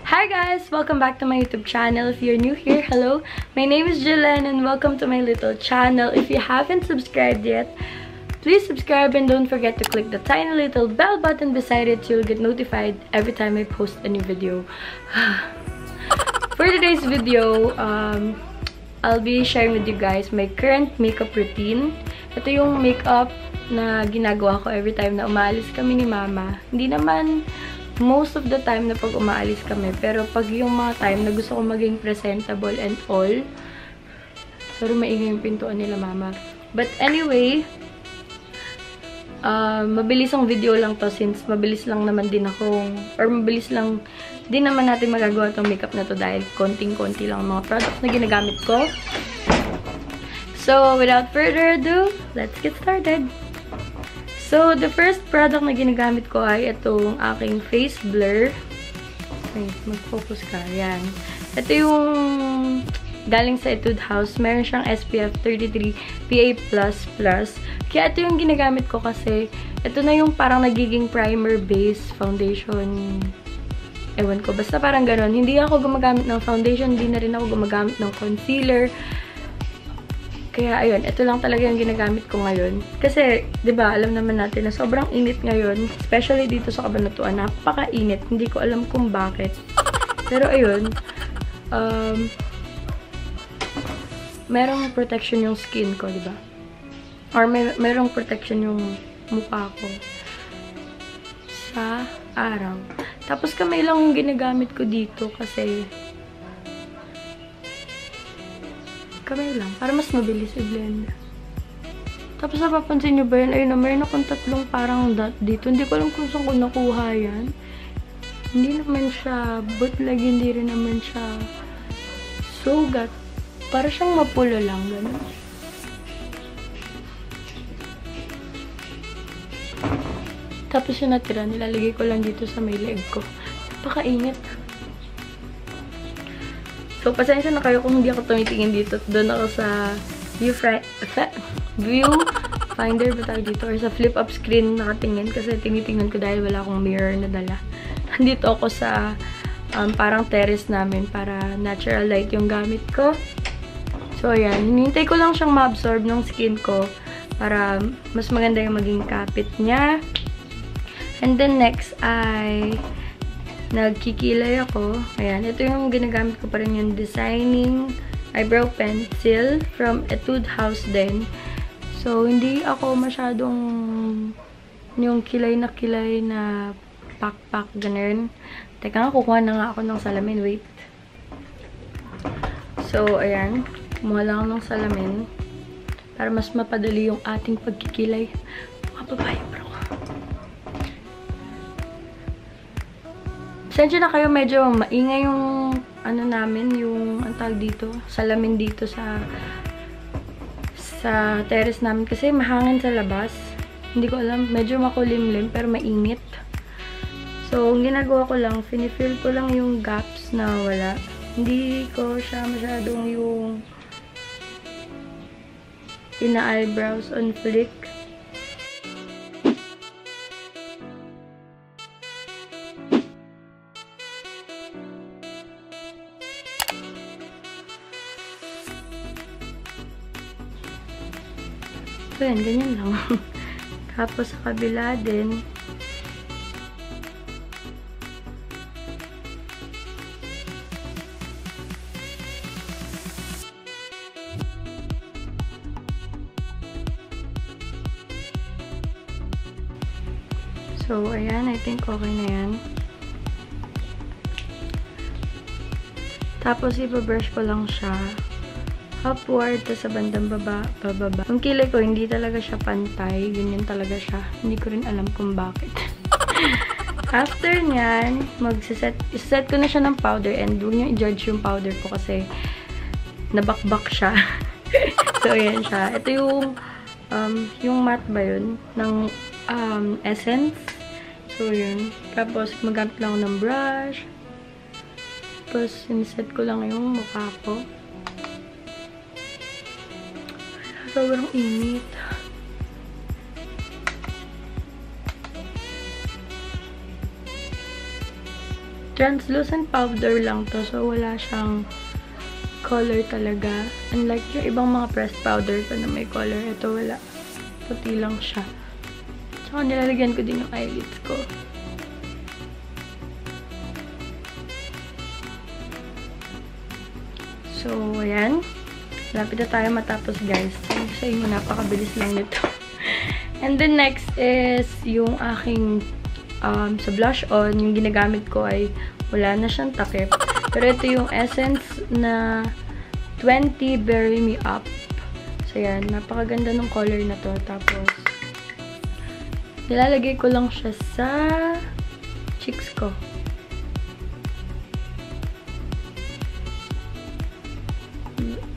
Hi guys! Welcome back to my YouTube channel. If you're new here, hello. My name is Jillian and welcome to my little channel. If you haven't subscribed yet, please subscribe and don't forget to click the tiny little bell button beside it so you'll get notified every time I post a new video. For today's video, I'll be sharing with you guys my current makeup routine. Ito yung makeup na ginagawa ko every time na umaalis kami ni Mama. Hindi naman most of the time na pag umaalis kami, pero pag yung mga time na gusto ko maging presentable and all. Sorry, maingay yung pintuan nila Mama. But anyway, mabilis ang video lang to since mabilis lang naman din akong, or mabilis lang din naman natin magagawa tong makeup na to dahil konting-konti lang mga products na ginagamit ko. So, without further ado, let's get started. So, the first product na ginagamit ko ay itong aking face blur. Wait, mag-focus ka. Yan. Ito yung galing sa Etude House. Meron siyang SPF 33 PA++. Kaya ito yung ginagamit ko kasi ito na yung parang nagiging primer base foundation. Ewan ko. Basta parang ganon. Hindi ako gumagamit ng foundation. Hindi na rin ako gumagamit ng concealer. Kaya, ayun, ito lang talaga yung ginagamit ko ngayon. Kasi, di ba alam naman natin na sobrang init ngayon. Especially dito sa Cabanatuan. Napaka-init. Hindi ko alam kung bakit. Pero, ayun, merong protection yung skin ko, di ba? Or merong protection yung mukha ko sa araw. Tapos, kamay lang yung ginagamit ko dito kasi kamay lang. Para mas mabilis i-blend. Tapos, napapansin nyo ba yun? Ayun na, mayroon akong tatlong parang dot dito. Hindi ko alam kung saan ko nakuha yan. Hindi naman siya bootleg. Hindi rin naman siya sugat. Para siyang mapula lang. Ganun. Tapos yung natira, nilalagay ko lang dito sa may leg ko. Napakainit. So, pasensya na kayo kung hindi ako tumitingin dito. Doon ako sa viewfinder ba tayo dito? Or sa flip-up screen nakatingin. Kasi tinitingnan ko dahil wala akong mirror na dala. Nandito ako sa parang terrace namin para natural light yung gamit ko. So, ayan. Hinintay ko lang siyang ma-absorb ng skin ko para mas maganda yung maging kapit niya. And then next ay nagkikilay ako. Ayan. Ito yung ginagamit ko pa rin yung designing eyebrow pencil from Etude House din. So, hindi ako masyadong yung kilay na pak-pak, ganun. Teka nga, kukuha na nga ako ng salamin. Wait. So, ayan. Kumuha lang ng salamin para mas mapadali yung ating pagkikilay. Mga babae, bro. Sensya na kayo, medyo maingay yung ano namin, yung ang tawag dito, salamin dito sa terrace namin kasi mahangin sa labas. Hindi ko alam, medyo makulimlim pero mainit. So, ang ginagawa ko lang, finifill ko lang yung gaps na wala. Hindi ko siya masyadong yung ina-eyebrows on flick. So, yan, ganyan lang. Tapos, sa kabila din. So, ayan. I think okay na yan. Tapos, ipa-brush ko lang siya upward, tapos sa bandang bababa. Yung kilay ko, hindi talaga siya pantay. Ganyan talaga siya. Hindi ko rin alam kung bakit. After nyan, set ko na siya ng powder and huwag nyo i-judge yung powder ko kasi nabakbak siya. So, ayan siya. Ito yung matte ba yun? Ng Essence. So, yun. Tapos, magamit lang ako ng brush. Tapos, set ko lang yung mukha ko. Sobrang init. translucent powder lang to. So, wala siyang color talaga. Unlike yung ibang mga pressed powder ko na may color. Ito wala. Puti lang siya. Tsaka nilalagyan ko din yung eyelids ko. So, ayan. Lapit na tayo matapos, guys. Sa inyo, napakabilis lang nito. And then, next is yung aking sa blush on. Yung ginagamit ko ay wala na siyang takip. Pero ito yung essence na 20 Berry Me Up. So, yan. Napakaganda ng color na to. Tapos, nilalagay ko lang siya sa cheeks ko.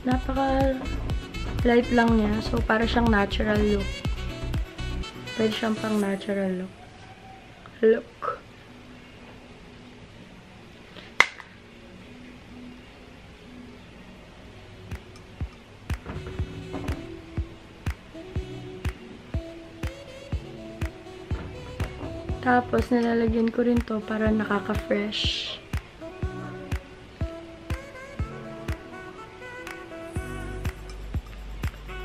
Napaka-light lang niya. So, para siyang natural look. Pwede siyang pang natural look. Tapos, nilalagyan ko rin to para nakaka-fresh.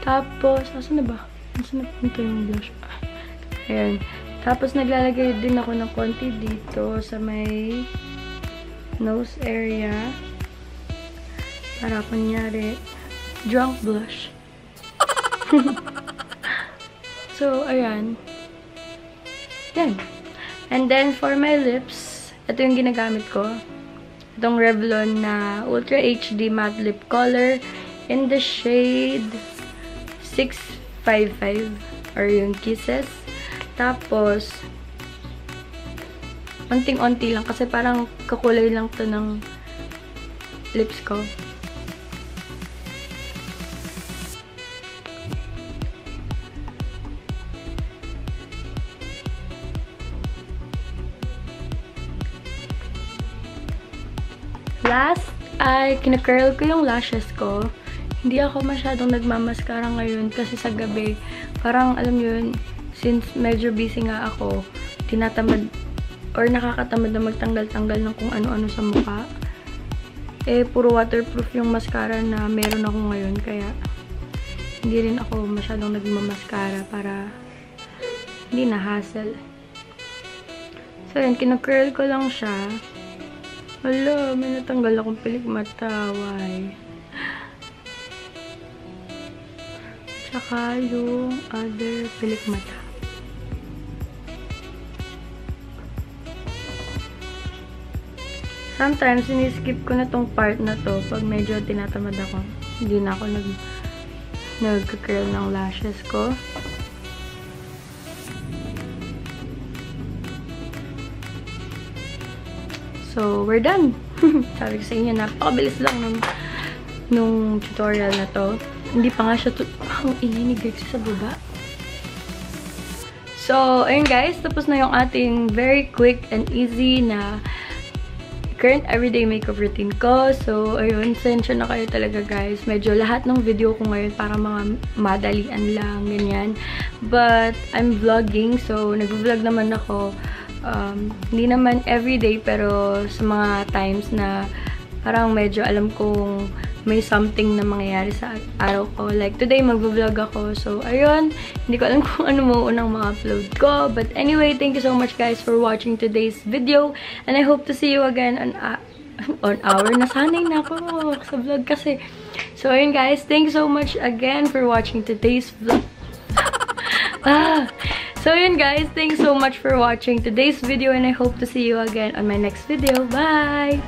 Tapos, asan na ba? Asan na punta yung blush? Ayan. Tapos, naglalagay din ako ng konti dito sa may nose area. Para kunyari, drunk blush. So, ayan. Yan. And then, for my lips, ito yung ginagamit ko. Itong Revlon na Ultra HD Matte Lip Color in the shade 655 or yung Kisses. Tapos, onting-onti lang kasi parang kakulay lang to ng lips ko. Last, ay kina-curl ko yung lashes ko. Hindi ako masyadong nagmamaskara ngayon kasi sa gabi, parang alam yun, since medyo busy nga ako, tinatamad or nakakatamad na magtanggal-tanggal ng kung ano-ano sa mukha. Eh, puro waterproof yung mascara na meron ako ngayon, kaya hindi rin ako masyadong nagmamaskara para hindi na hassle. So, yun, kina-curl ko lang siya. Hala, may natanggal akong pilikmata, why? Tsaka yung other pilikmata. Sometimes, siniskip ko na tong part na to pag medyo tinatamad ako. Hindi na ako nag-curl ng lashes ko. So, we're done. Sabi ko sa inyo, napakabilis lang nung tutorial na to. Hindi pa nga siya ang ingay ni Greg sa baba. So, ayun guys, tapos na yung ating very quick and easy na current everyday makeup routine ko. So, ayun, sensya na kayo talaga guys. Medyo lahat ng video ko ngayon para mga madalian lang, ganyan. But, I'm vlogging, so nag-vlog naman ako. Hindi naman everyday, pero sa mga times na parang medyo alam kong may something na mangyayari sa araw ko. Like, today, mag-vlog ako. So, ayun. Hindi ko alam kung ano mo unang ma-upload ko. But anyway, thank you so much guys for watching today's video. And I hope to see you again on our... Nasanay na ako sa vlog kasi. So, ayun guys. Thank you so much again for watching today's vlog. So, yun guys. Thanks so much for watching today's video. And I hope to see you again on my next video. Bye!